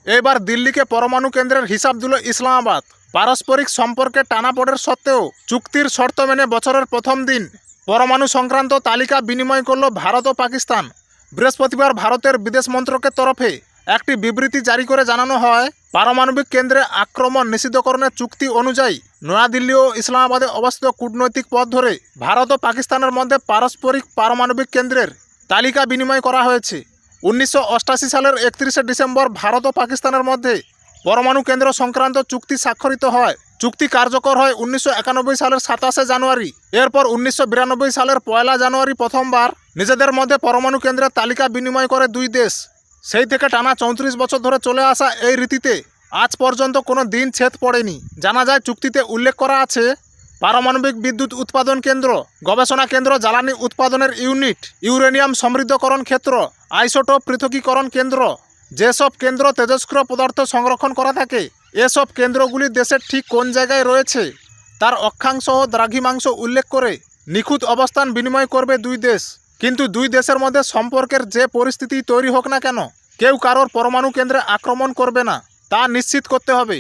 এবার দিল্লিকে পরমাণু কেন্দ্রের হিসাব দিল ইসলামাবাদ। পারস্পরিক সম্পর্কে টানাপোড়ের সত্ত্বেও চুক্তির শর্ত মেনে বছরের প্রথম দিন পরমাণু সংক্রান্ত তালিকা বিনিময় করল ভারত ও পাকিস্তান। বৃহস্পতিবার ভারতের বিদেশ মন্ত্রকের তরফে একটি বিবৃতি জারি করে জানানো হয়, পারমাণবিক কেন্দ্রে আক্রমণ নিষিদ্ধকরণের চুক্তি অনুযায়ী নয়াদিল্লি ও ইসলামাবাদে অবস্থিত কূটনৈতিক পথ ধরে ভারত ও পাকিস্তানের মধ্যে পারস্পরিক পারমাণবিক কেন্দ্রের তালিকা বিনিময় করা হয়েছে। 1988 সালের 31শে ডিসেম্বর ভারত ও পাকিস্তানের মধ্যে পরমাণু কেন্দ্র সংক্রান্ত চুক্তি স্বাক্ষরিত হয়। চুক্তি কার্যকর হয় 1991 সালের 27শে জানুয়ারি। এরপর 1992 সালের 1 জানুয়ারি প্রথমবার নিজেদের মধ্যে পরমাণু কেন্দ্রের তালিকা বিনিময় করে দুই দেশ। সেই থেকে টানা 34 বছর ধরে চলে আসা এই রীতিতে আজ পর্যন্ত কোনো দিন ছেদ পড়েনি। জানা যায়, চুক্তিতে উল্লেখ করা আছে, পারমাণবিক বিদ্যুৎ উৎপাদন কেন্দ্র, গবেষণা কেন্দ্র, জ্বালানি উৎপাদনের ইউনিট, ইউরেনিয়াম সমৃদ্ধকরণ ক্ষেত্র, আইসোটোপ পৃথকীকরণ কেন্দ্র, যেসব কেন্দ্র তেজস্ক্রিয় পদার্থ সংরক্ষণ করা থাকে, এসব কেন্দ্রগুলি দেশের ঠিক কোন জায়গায় রয়েছে তার অক্ষাংশ ও দ্রাঘিমাংশ উল্লেখ করে নিখুঁত অবস্থান বিনিময় করবে দুই দেশ। কিন্তু দুই দেশের মধ্যে সম্পর্কের যে পরিস্থিতি তৈরি হোক না কেন, কেউ কারোর পরমাণু কেন্দ্রে আক্রমণ করবে না তা নিশ্চিত করতে হবে।